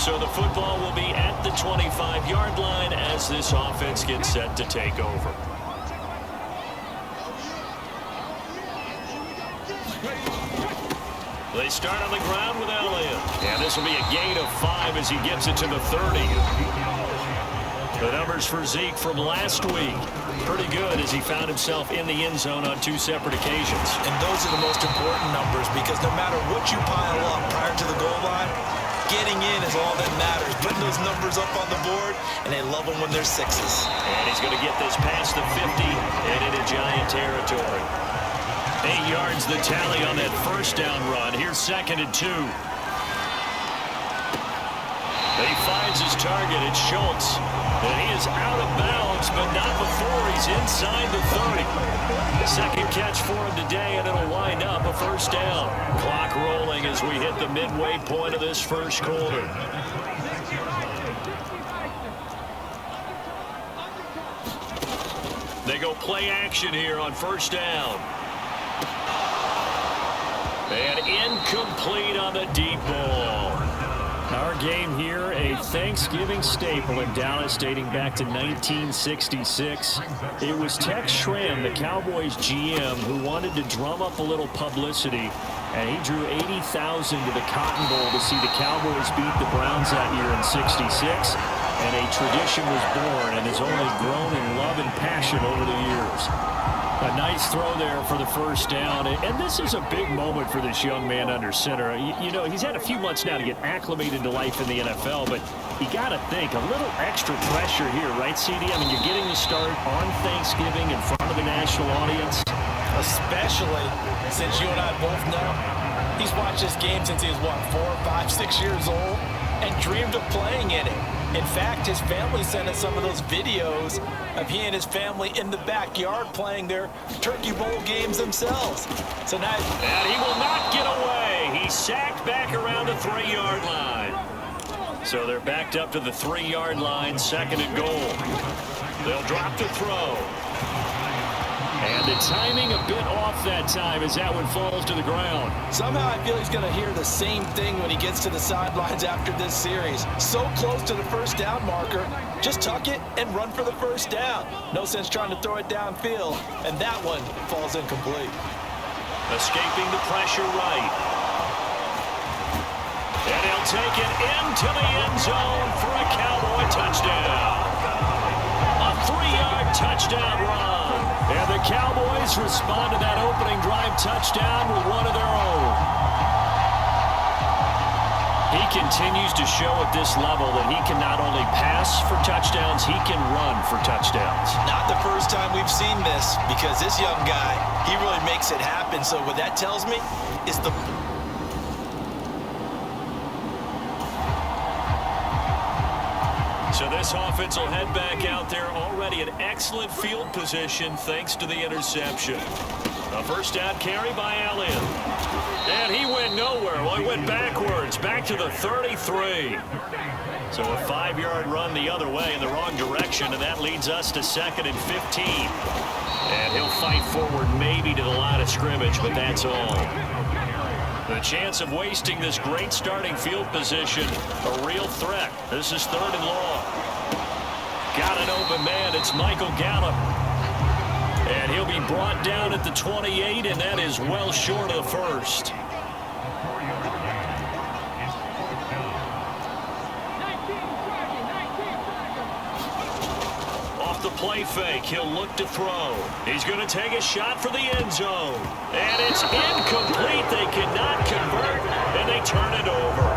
So the football will be at the 25-yard line as this offense gets set to take over. They start on the ground with Elliott. And this will be a gain of 5 as he gets it to the 30. The numbers for Zeke from last week, pretty good as he found himself in the end zone on 2 separate occasions. And those are the most important numbers because no matter what you pile up prior to the goal line, getting in is all that matters. Putting those numbers up on the board, and they love them when they're 6s. And he's going to get this past the 50 and into Giant territory. 8 yards the tally on that first down run. Here's 2nd and 2. He finds his target. It's Schultz. And he is out of bounds, but not before he's inside the 30. Second catch for him today, and it'll wind up a first down. Clock rolling as we hit the midway point of this first quarter. They go play action here on first down. And incomplete on the deep ball. Our game here, a Thanksgiving staple in Dallas dating back to 1966. It was Tex Schramm, the Cowboys GM, who wanted to drum up a little publicity, and he drew 80,000 to the Cotton Bowl to see the Cowboys beat the Browns that year in '66, and a tradition was born and has only grown in love and passion over the years. A nice throw there for the first down. And this is a big moment for this young man under center. You know, he's had a few months now to get acclimated to life in the NFL, but you got to think, a little extra pressure here, right, CD? I mean, you're getting the start on Thanksgiving in front of the national audience. Especially since you and I both know he's watched this game since he was, what, 4, 5, 6 years old and dreamed of playing in it. In fact, his family sent us some of those videos of he and his family in the backyard playing their Turkey Bowl games themselves. So now, and he will not get away. He's sacked back around the 3-yard line. So they're backed up to the 3-yard line, 2nd and goal. They'll drop to throw. And the timing a bit off that time as that one falls to the ground. Somehow I feel he's going to hear the same thing when he gets to the sidelines after this series. So close to the first down marker. Just tuck it and run for the first down. No sense trying to throw it downfield. And that one falls incomplete. Escaping the pressure right. And he'll take it into the end zone for a Cowboy touchdown. A 3-yard touchdown run. And the Cowboys respond to that opening drive touchdown with one of their own. He continues to show at this level that he can not only pass for touchdowns, he can run for touchdowns. Not the first time we've seen this, because this young guy, he really makes it happen. So what that tells me is the... So this offense will head back out there, already in excellent field position thanks to the interception. A first down carry by Elliott. And he went nowhere. Well, he went backwards, back to the 33. So a 5-yard run the other way in the wrong direction, and that leads us to 2nd and 15. And he'll fight forward maybe to the line of scrimmage, but that's all. The chance of wasting this great starting field position, a real threat. This is 3rd and long. Got an open man. It's Michael Gallup. And he'll be brought down at the 28, and that is well short of the first. Off the play fake, he'll look to throw. He's going to take a shot for the end zone. And it's incomplete. They cannot convert, and they turn it over.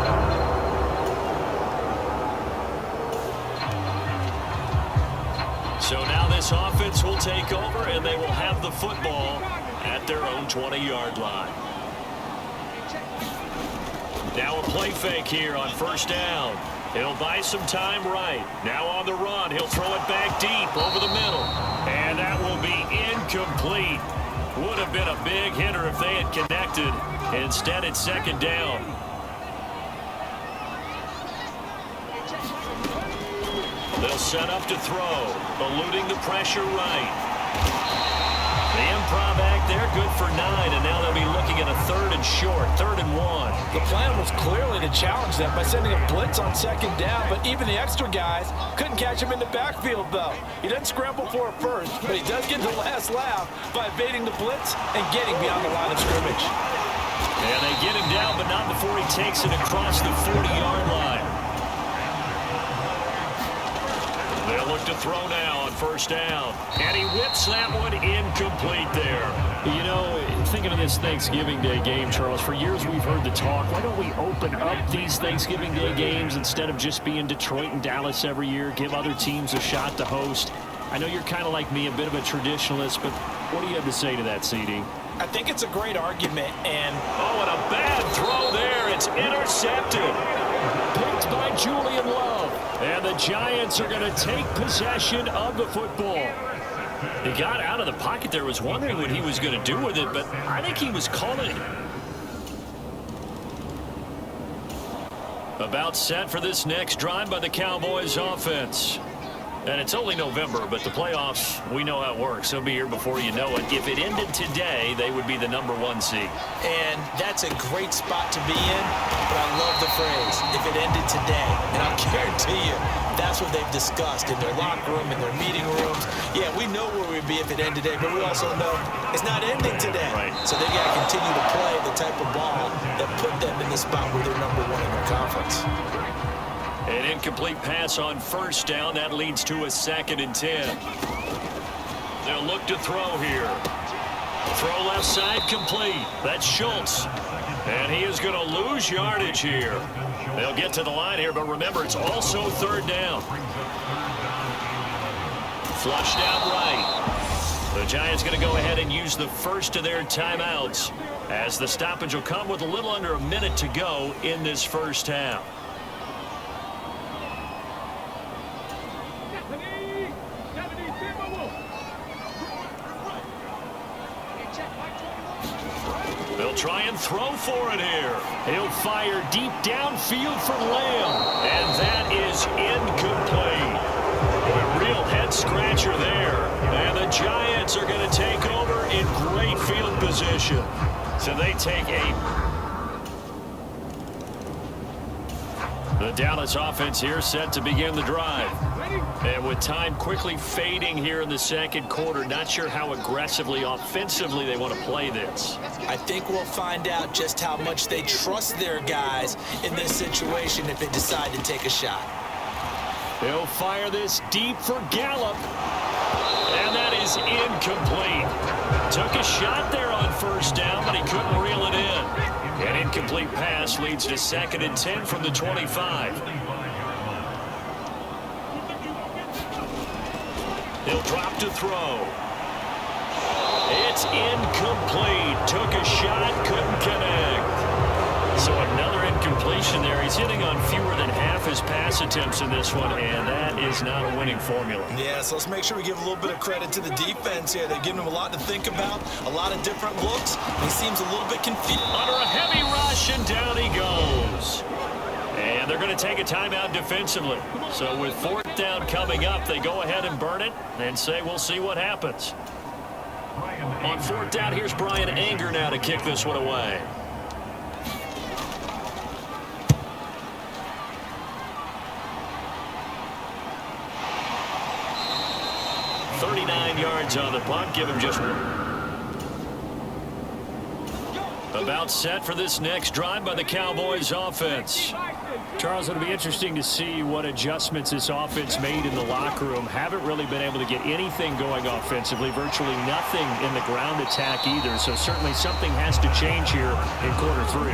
So now this offense will take over, and they will have the football at their own 20-yard line. Now a play fake here on first down. He'll buy some time right. Now on the run, he'll throw it back deep over the middle. And that will be incomplete. Would have been a big hitter if they had connected. Instead, it's 2nd down. They'll set up to throw, eluding the pressure right. The improv act there, good for 9, and now they'll be looking at a 3rd and short, 3rd and 1. The plan was clearly to challenge them by sending a blitz on 2nd down, but even the extra guys couldn't catch him in the backfield, though. He doesn't scramble for it first, but he does get the last laugh by evading the blitz and getting beyond the line of scrimmage. And they get him down, but not before he takes it across the 40-yard line. They'll look to throw now on 1st down. And he whips that one incomplete there. You know, thinking of this Thanksgiving Day game, Charles, for years we've heard the talk, why don't we open up these Thanksgiving Day games instead of just being Detroit and Dallas every year, give other teams a shot to host? I know you're kind of like me, a bit of a traditionalist, but what do you have to say to that, CD? I think it's a great argument, and... Oh, and a bad throw there. It's intercepted. Picked by Julian Love. And the Giants are going to take possession of the football. He got out of the pocket there, was wondering what he was going to do with it, but I think he was calling it. About set for this next drive by the Cowboys offense. And it's only November, but the playoffs, we know how it works. They'll be here before you know it. If it ended today, they would be the #1 seed. And that's a great spot to be in, but I love the phrase, if it ended today. And I'll guarantee you, that's what they've discussed in their locker room, in their meeting rooms. Yeah, we know where we'd be if it ended today, but we also know it's not ending today. Right. So they got to continue to play the type of ball that put them in the spot where they're #1 in their conference. An incomplete pass on 1st down. That leads to a 2nd and 10. They'll look to throw here. Throw left side complete. That's Schultz. And he is going to lose yardage here. They'll get to the line here, but remember, it's also 3rd down. Flushed out right. The Giants going to go ahead and use the first of their timeouts as the stoppage will come with a little under a minute to go in this 1st half. They'll try and throw for it here. He'll fire deep downfield for Lamb. And that is incomplete. A real head-scratcher there. And the Giants are going to take over in great field position. So they take the Dallas offense here set to begin the drive. And with time quickly fading here in the 2nd quarter, not sure how aggressively, offensively they want to play this. I think we'll find out just how much they trust their guys in this situation if they decide to take a shot. They'll fire this deep for Gallup. And that is incomplete. Took a shot there on 1st down, but he couldn't reel it in. An incomplete pass leads to 2nd and 10 from the 25. He'll drop to throw. It's incomplete. Took a shot, couldn't connect. So another incompletion there. He's hitting on fewer than half his pass attempts in this one, and that is not a winning formula. Yeah, so let's make sure we give a little bit of credit to the defense here. They're giving him a lot to think about, a lot of different looks. He seems a little bit confused. Under a heavy rush, and down he goes. And they're going to take a timeout defensively. So with 4th down coming up, they go ahead and burn it and say we'll see what happens. On 4th down, here's Brian Anger now to kick this one away. Yards on the punt, give him just about set for this next drive by the Cowboys offense. Charles, it'll be interesting to see what adjustments this offense made in the locker room. Haven't really been able to get anything going offensively, virtually nothing in the ground attack either, so certainly something has to change here in quarter 3.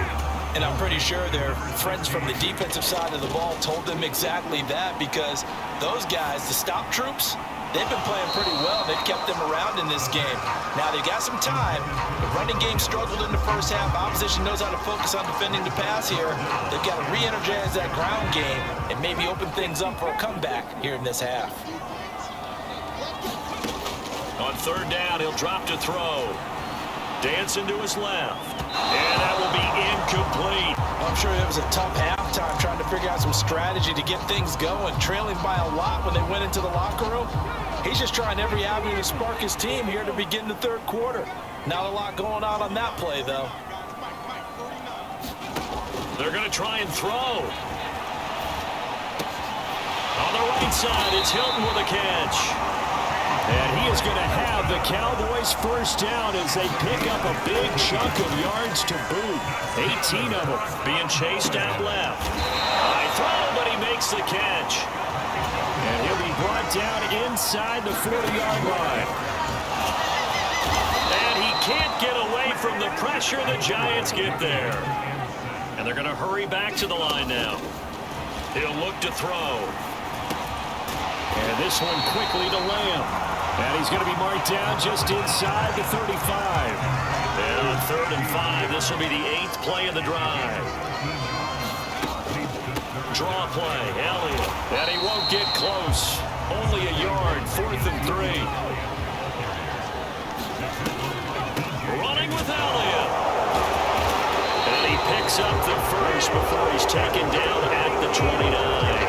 And I'm pretty sure their friends from the defensive side of the ball told them exactly that, because those guys, the stop troops, they've been playing pretty well. They've kept them around in this game. Now, they've got some time. The running game struggled in the first half. Opposition knows how to focus on defending the pass here. They've got to re-energize that ground game and maybe open things up for a comeback here in this half. On 3rd down, he'll drop to throw. Dancing to his left. And that will be incomplete. I'm sure it was a tough halftime trying to figure out some strategy to get things going. Trailing by a lot when they went into the locker room. He's just trying every avenue to spark his team here to begin the 3rd quarter. Not a lot going on that play, though. They're going to try and throw. On the right side, it's Hilton with a catch. And he is going to have the Cowboys first down as they pick up a big chunk of yards to boot. 18 of them. Being chased out left. High throw, but he makes the catch. And he'll be brought down inside the 40-yard line. And he can't get away from the pressure. The Giants get there. And they're going to hurry back to the line now. He'll look to throw. And this one quickly to Lamb. And he's going to be marked down just inside the 35. And on 3rd and 5, this will be the 8th play of the drive. Draw play, Elliott. And he won't get close. Only a yard, 4th and 3. Running with Elliott. And he picks up the first before he's taken down at the 29.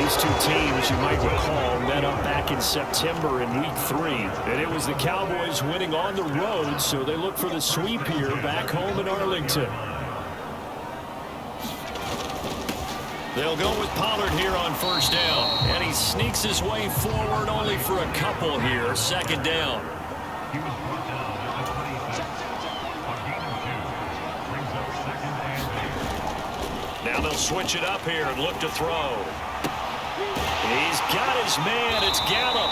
These two teams, you might recall, met up back in September in Week 3. And it was the Cowboys winning on the road, so they look for the sweep here back home in Arlington. They'll go with Pollard here on 1st down. And he sneaks his way forward only for a couple here. 2nd down. Now they'll switch it up here and look to throw. He's got his man. It's Gallup.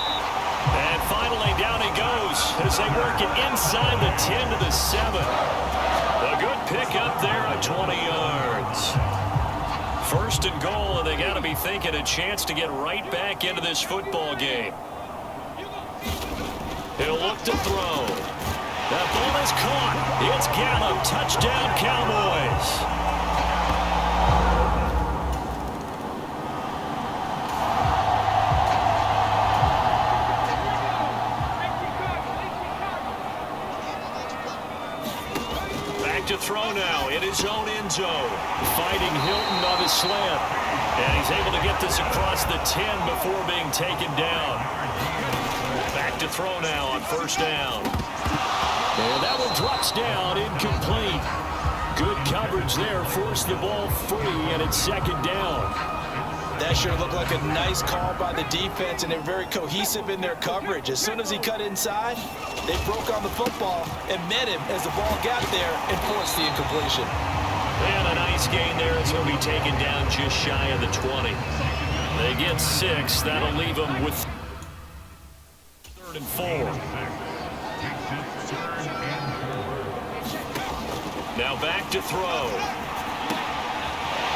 And finally down he goes as they work it inside the 10 to the 7. A good pick up there at 20 yards. 1st and goal, and they got to be thinking a chance to get right back into this football game. He'll look to throw. That ball is caught. It's Gallup. Touchdown, Cowboys. To throw now in his own end zone. Fighting Hilton on his slant. And he's able to get this across the 10 before being taken down. Back to throw now on 1st down. And that one drops down, incomplete. Good coverage there, forced the ball free, and it's 2nd down. That sure looked like a nice call by the defense, and they're very cohesive in their coverage. As soon as he cut inside, they broke on the football and met him as the ball got there and forced the incompletion. And a nice gain there as he'll be taken down just shy of the 20. They get 6. That'll leave them with 3rd and 4. Now back to throw.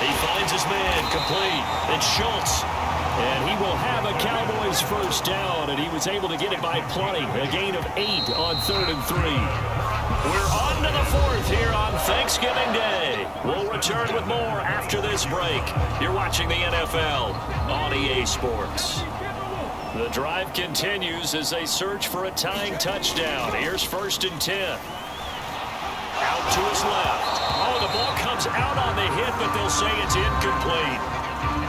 He finds his man, complete. It's Schultz. And he will have a Cowboys first down, and he was able to get it by plenty. A gain of 8 on 3rd and 3. We're on to the 4th here on Thanksgiving Day. We'll return with more after this break. You're watching the NFL on EA Sports. The drive continues as they search for a tying touchdown. Here's 1st and 10. Out to his left. Oh, the ball comes out on the hit, but they'll say it's incomplete.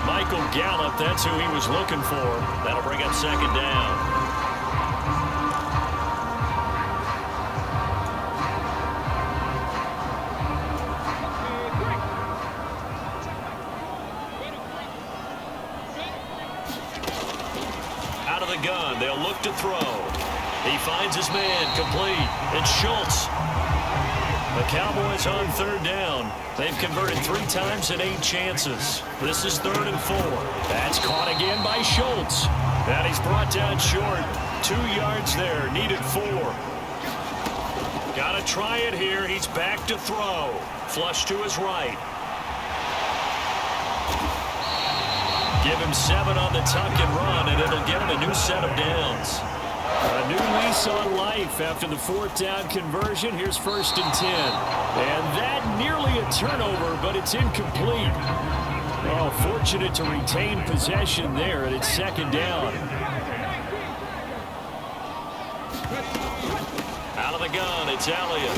Michael Gallup, that's who he was looking for. That'll bring up 2nd down. Out of the gun, they'll look to throw. He finds his man, complete. It's Schultz. The Cowboys on 3rd down. They've converted 3 times in 8 chances. This is 3rd and 4. That's caught again by Schultz. And he's brought down short. 2 yards there. Needed 4. Got to try it here. He's back to throw. Flush to his right. Give him 7 on the tuck and run, and it'll get him a new set of downs. A new lease on life after the 4th down conversion. Here's 1st and 10. And that nearly a turnover, but it's incomplete. Oh, fortunate to retain possession there, and it's 2nd down. Out of the gun, it's Elliott.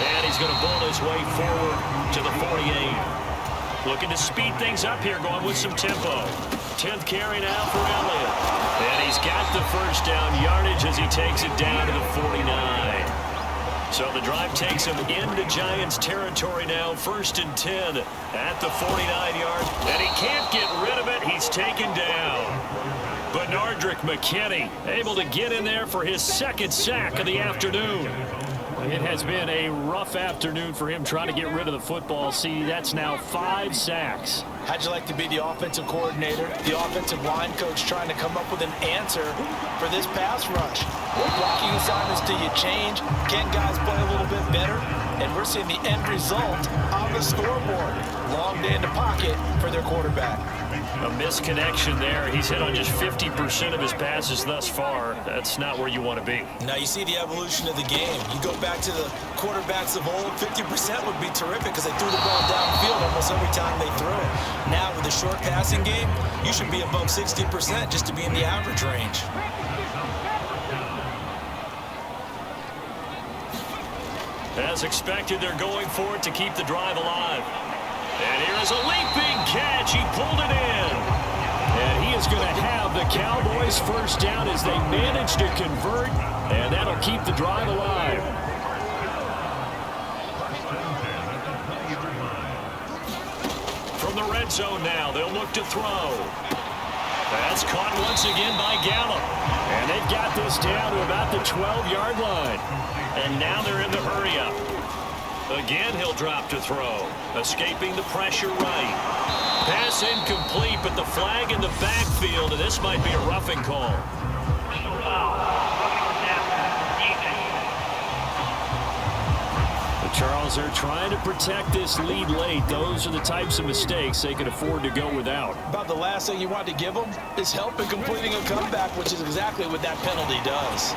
And he's going to bull his way forward to the 48. Looking to speed things up here, going with some tempo. 10th carry now for Elliott. And he's got the first down yardage as he takes it down to the 49. So the drive takes him into Giants territory now, 1st and 10 at the 49-yard. And he can't get rid of it. He's taken down. Bernardrick McKinney able to get in there for his 2nd sack of the afternoon. It has been a rough afternoon for him trying to get rid of the football. See, that's now 5 sacks. How'd you like to be the offensive coordinator, the offensive line coach trying to come up with an answer for this pass rush? What blocking assignments do you change? Can guys play a little bit better? And we're seeing the end result on the scoreboard. Long day in the pocket for their quarterback. A misconnection there. He's hit on just 50% of his passes thus far. That's not where you want to be. Now you see the evolution of the game. You go back to the quarterbacks of old, 50% would be terrific because they threw the ball downfield almost every time they threw it. Now with the short passing game, you should be above 60% just to be in the average range. As expected, they're going for it to keep the drive alive. And here is a leaping catch. He pulled it in. And he is going to have the Cowboys first down as they manage to convert, and that'll keep the drive alive. From the red zone now, they'll look to throw. That's caught once again by Gallup. And they've got this down to about the 12-yard line. And now they're in the hurry-up. Again, he'll drop to throw. Escaping the pressure right. Pass incomplete, but the flag in the backfield, and this might be a roughing call. The Charles are trying to protect this lead late. Those are the types of mistakes they can afford to go without. About the last thing you want to give them is help in completing a comeback, which is exactly what that penalty does.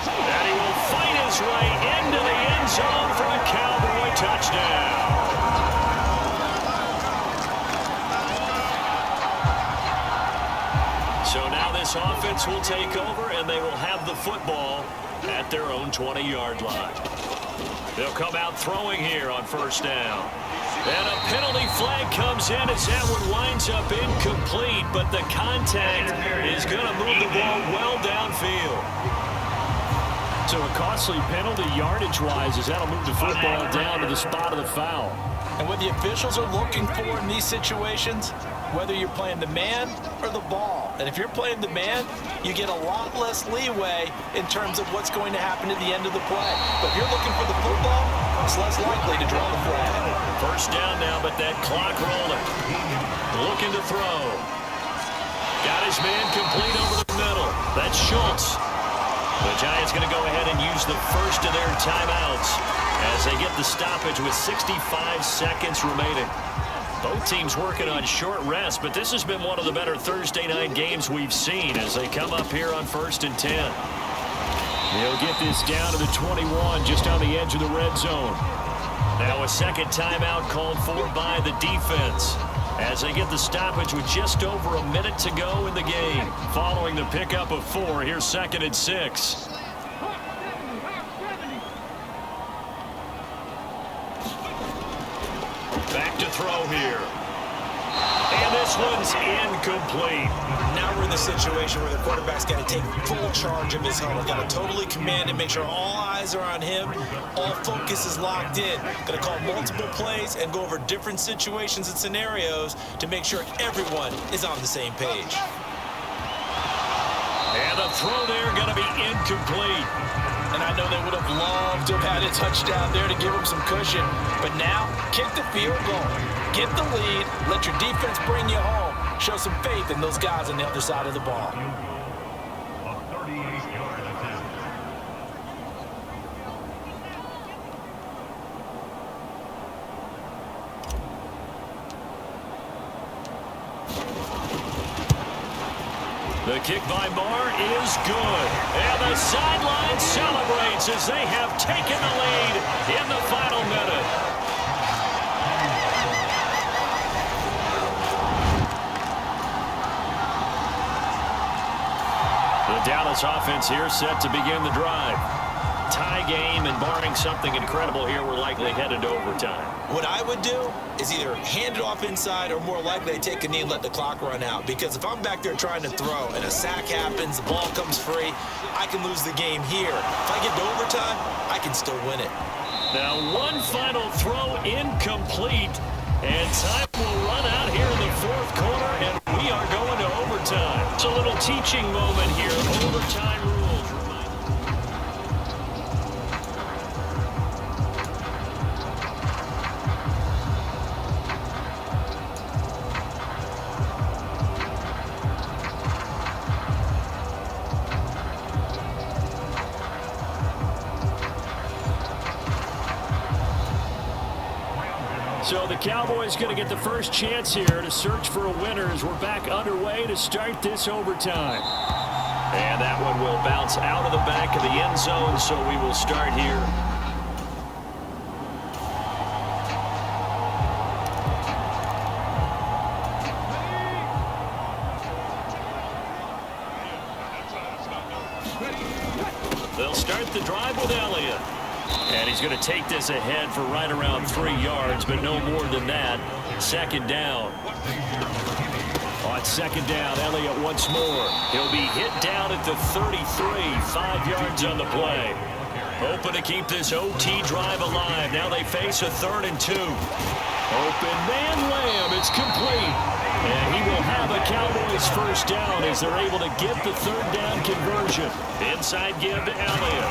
And he will fight his way into the end zone for a Cowboy touchdown. So now this offense will take over, and they will have the football at their own 20-yard line. They'll come out throwing here on 1st down. And a penalty flag comes in as that one winds up incomplete, but the contact is going to move the ball well downfield. So a costly penalty yardage-wise as that'll move the football down to the spot of the foul. And what the officials are looking for in these situations, whether you're playing the man or the ball. And if you're playing the man, you get a lot less leeway in terms of what's going to happen at the end of the play. But if you're looking for the football, it's less likely to draw the flag. 1st down now, but that clock rolling. Looking to throw. Got his man complete over the middle. That's Schultz. The Giants going to go ahead and use the first of their timeouts as they get the stoppage with 65 seconds remaining. Both teams working on short rest, but this has been one of the better Thursday night games we've seen as they come up here on 1st and 10. They'll get this down to the 21, just on the edge of the red zone. Now a 2nd timeout called for by the defense as they get the stoppage with just over a minute to go in the game. Following the pickup of 4, here's 2nd and 6. Back to throw here. And this one's incomplete. Now we're in the situation where the quarterback's got to take full charge of his huddle. Got to totally command and make sure all eyes are on him. All focus is locked in. Going to call multiple plays and go over different situations and scenarios to make sure everyone is on the same page. And the throw there going to be incomplete. And I know they would have loved to have had a touchdown there to give them some cushion. But now, kick the field goal. Get the lead. Let your defense bring you home. Show some faith in those guys on the other side of the ball. The kick by Marr is good. And the sideline celebrates as they have taken the lead in the final minute. The Dallas offense here set to begin the drive. Ty game, and barring something incredible here, we're likely headed to overtime. What I would do is either hand it off inside or more likely I take a knee and let the clock run out. Because if I'm back there trying to throw and a sack happens, the ball comes free, I can lose the game here. If I get to overtime, I can still win it. Now one final throw incomplete, and time will run out here in the fourth quarter, and we are going to overtime. It's a little teaching moment here. Overtime rules. So the Cowboys going to get the first chance here to search for a winner as we're back underway to start this overtime. And that one will bounce out of the back of the end zone, so we will start here. They'll start the drive with Elliott. And he's going to take this ahead for right around 3 yards, but no more than that. Second down. On second down, Elliott once more. He'll be hit down at the 33, 5 yards on the play. Hoping to keep this OT drive alive. Now they face a 3rd and 2. Open man Lamb. It's complete. And he will have a Cowboys first down as they're able to get the 3rd down conversion. Inside give to Elliott.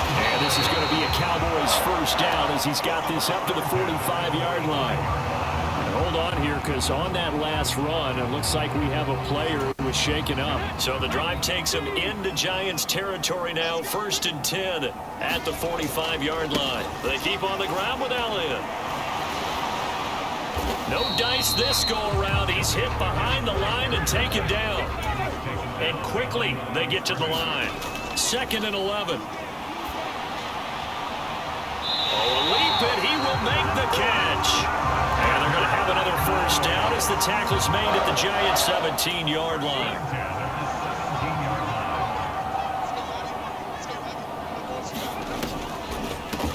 And this is going to be a Cowboys first down as he's got this up to the 45-yard line. And hold on here, because on that last run, it looks like we have a player who was shaken up. So the drive takes him into Giants territory now, 1st and 10 at the 45-yard line. They keep on the ground with Elliott. No dice this go-around. He's hit behind the line and taken down. And quickly they get to the line. 2nd and 11. Leap it, he will make the catch. And they're going to have another first down as the tackle's made at the Giants' 17-yard line.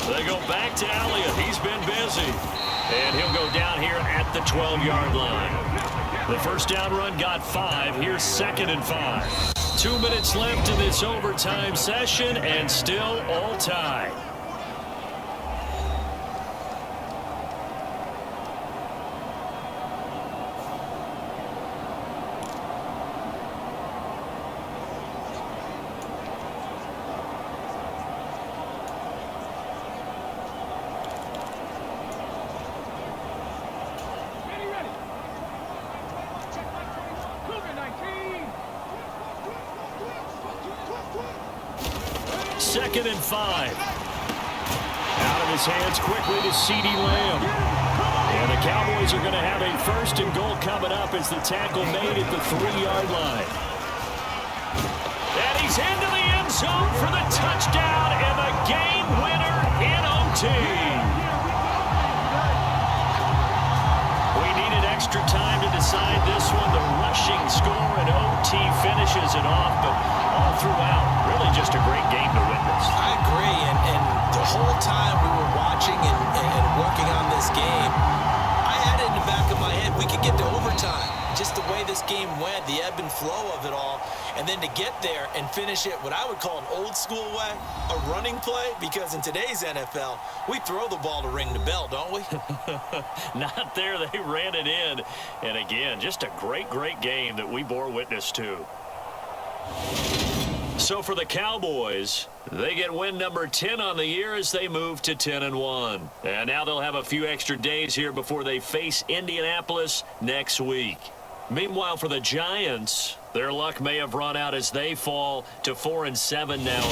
They go back to Elliott. He's been busy. And he'll go down here at the 12-yard line. The first down run got 5. Here's 2nd and 5. 2 minutes left in this overtime session, and still all tied. Second and 5. Out of his hands quickly to CeeDee Lamb. And the Cowboys are going to have a 1st and goal coming up as the tackle made at the 3-yard line. And he's into the end zone for the touchdown and the game winner in OT. We needed extra time to decide this one. The rushing score and OT finishes it off, but all throughout, really just a great game to witness. I agree, and the whole time we were watching and working on this game, I had it in the back of my head, we could get to overtime. Just the way this game went, the ebb and flow of it all, and then to get there and finish it what I would call an old school way, a running play, because in today's NFL, we throw the ball to ring the bell, don't we? Not there, they ran it in. And again, just a great game that we bore witness to. So for the Cowboys, they get win number 10 on the year as they move to 10-1. And now they'll have a few extra days here before they face Indianapolis next week. Meanwhile, for the Giants, their luck may have run out as they fall to 4-7 now